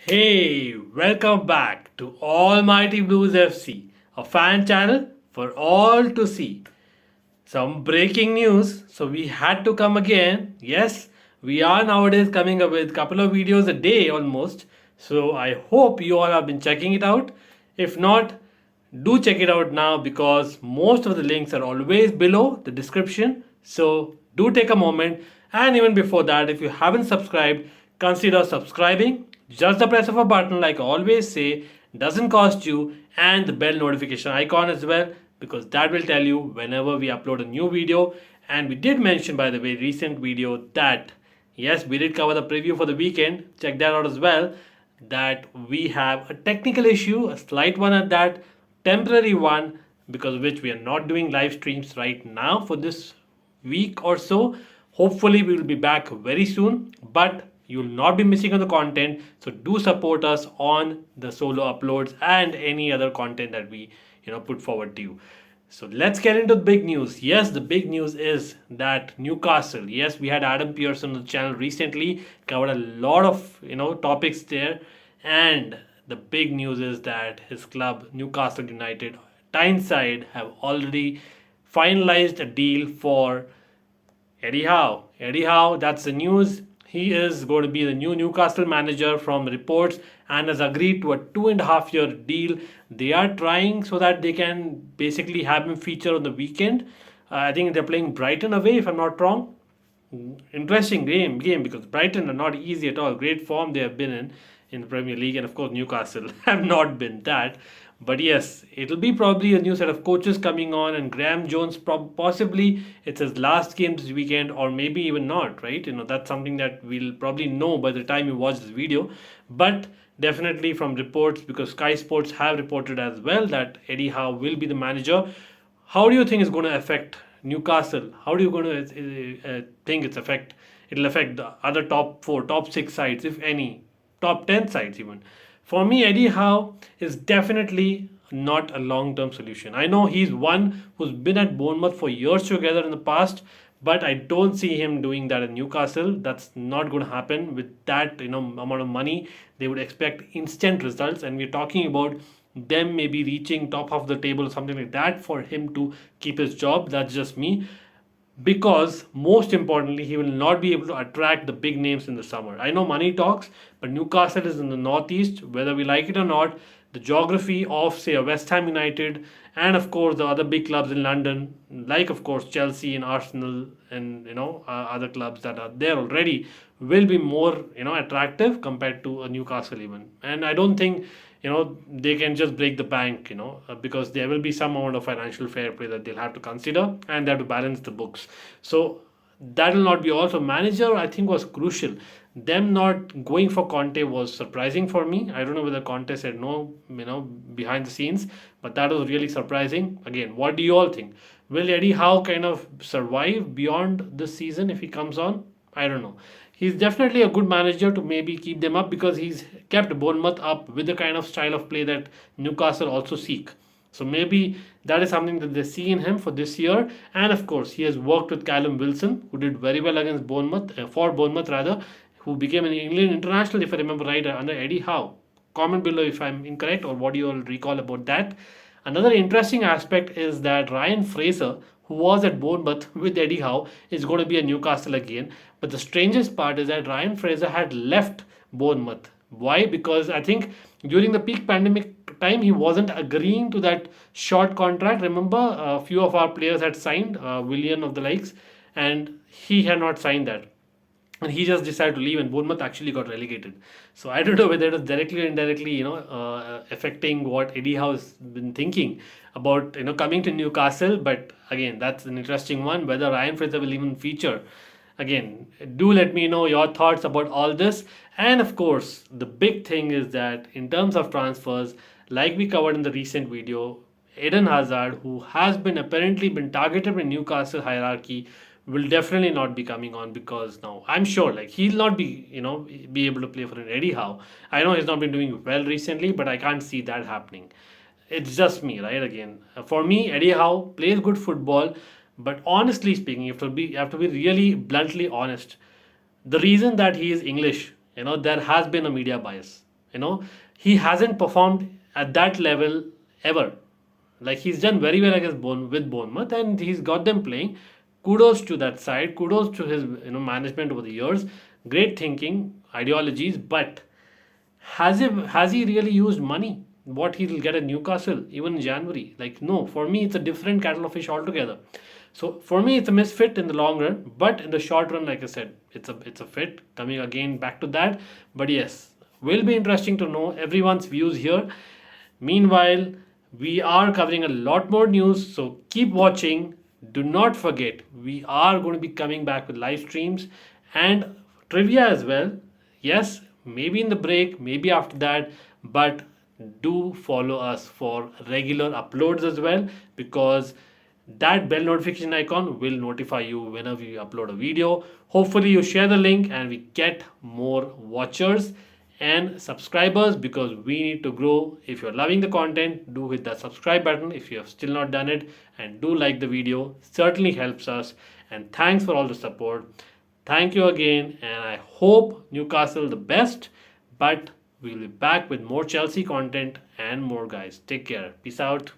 Hey, welcome back to Almighty Blues FC, a fan channel for all to see. Some breaking news, so we had to come again. Yes, we are nowadays coming up with a couple of videos a day almost. So I hope you all have been checking it out. If not, do check it out now because most of the links are always below the description. So do take a moment, and even before that, if you haven't subscribed, consider subscribing. Just the press of a button, like I always say, doesn't cost you, and the bell notification icon as well, because that will tell you whenever we upload a new video. And we did mention, by the way, recent video that yes, we did cover the preview for the weekend. Check that out as well. That we have a technical issue, a slight one at that, temporary one, because of which we are not doing live streams right now for this week or so. Hopefully, we will be back very soon, but you will not be missing on the content. So do support us on the solo uploads and any other content that we put forward to you. So let's get into the big news. Yes, the big news is that Newcastle. Yes, we had Adam Pearson on the channel recently, covered a lot of topics there, and the big news is that his club Newcastle United, Tyneside, have already finalized a deal for Eddie Howe. Eddie Howe, that's the news. He is going to be the new Newcastle manager from reports and has agreed to a 2.5 year deal. They are trying so that they can basically have him feature on the weekend. I think they're playing Brighton away, if I'm not wrong. Interesting game because Brighton are not easy at all. Great form they have been in the Premier League, and of course Newcastle have not been that. But yes, it'll be probably a new set of coaches coming on, and Graham Jones possibly it's his last game this weekend, or maybe even not. Right? That's something that we'll probably know by the time you watch this video. But definitely from reports, because Sky Sports have reported as well that Eddie Howe will be the manager. How do you think it's going to affect Newcastle? How do you going to think it'll affect the other top four, top six sides, if any, top 10 sides even? For me, Eddie Howe is definitely not a long-term solution. I know he's one who's been at Bournemouth for years together in the past, but I don't see him doing that in Newcastle. That's not going to happen with that amount of money. They would expect instant results, and we're talking about them maybe reaching top of the table or something like that for him to keep his job. That's just me, because most importantly he will not be able to attract the big names in the summer. I know money talks, but Newcastle is in the northeast, whether we like it or not. The geography of, say, a West Ham United, and of course the other big clubs in London, like of course Chelsea and Arsenal, and other clubs that are there already, will be more attractive compared to a Newcastle even. And I don't think they can just break the bank, because there will be some amount of financial fair play that they'll have to consider, and they have to balance the books. So that will not be also manager, I think, was crucial. Them not going for Conte was surprising for me. I don't know whether Conte said no, behind the scenes, but that was really surprising. Again, what do you all think? Will Eddie Howe kind of survive beyond this season if he comes on? I don't know. He's definitely a good manager to maybe keep them up, because he's kept Bournemouth up with the kind of style of play that Newcastle also seek. So maybe that is something that they see in him for this year. And of course, he has worked with Callum Wilson, who did very well against Bournemouth, for Bournemouth rather, who became an England international, if I remember right, under Eddie Howe. Comment below if I'm incorrect, or what do you all recall about that. Another interesting aspect is that Ryan Fraser, who was at Bournemouth with Eddie Howe, is going to be at Newcastle again. But the strangest part is that Ryan Fraser had left Bournemouth. Why? Because I think during the peak pandemic time, he wasn't agreeing to that short contract. Remember, a few of our players had signed, Willian of the likes, and he had not signed that, and he just decided to leave, and Bournemouth actually got relegated. So I don't know whether it is directly or indirectly affecting what Eddie Howe has been thinking about coming to Newcastle. But again, that's an interesting one, whether Ryan Fraser will even feature. Again, do let me know your thoughts about all this. And of course, the big thing is that in terms of transfers, like we covered in the recent video, Eden Hazard, who has been apparently been targeted in Newcastle hierarchy, will definitely not be coming on, because now I'm sure like he'll not be able to play for an Eddie Howe. I know he's not been doing well recently, but I can't see that happening. It's just me, right? Again, for me, Eddie Howe plays good football, but honestly speaking, you have to be really bluntly honest. The reason that he is English, there has been a media bias. he hasn't performed at that level ever. Like he's done very well against with Bournemouth, and he's got them playing. Kudos to that side. Kudos to his management over the years. Great thinking, ideologies. But has he really used money? What he'll get at Newcastle even in January? Like no, for me it's a different kettle of fish altogether. So for me it's a misfit in the long run, but in the short run, like I said, it's a fit. Coming again back to that, but yes, will be interesting to know everyone's views here. Meanwhile, we are covering a lot more news, so keep watching. Do not forget, we are going to be coming back with live streams and trivia as well. Yes, maybe in the break, maybe after that, but do follow us for regular uploads as well, because that bell notification icon will notify you whenever we upload a video. Hopefully, you share the link and we get more watchers and subscribers, because we need to grow. If you're loving the content, do hit that subscribe button if you have still not done it, and do like the video, certainly helps us. And thanks for all the support. Thank you again, and I hope Newcastle the best, but we'll be back with more Chelsea content and more, guys. Take care. Peace out.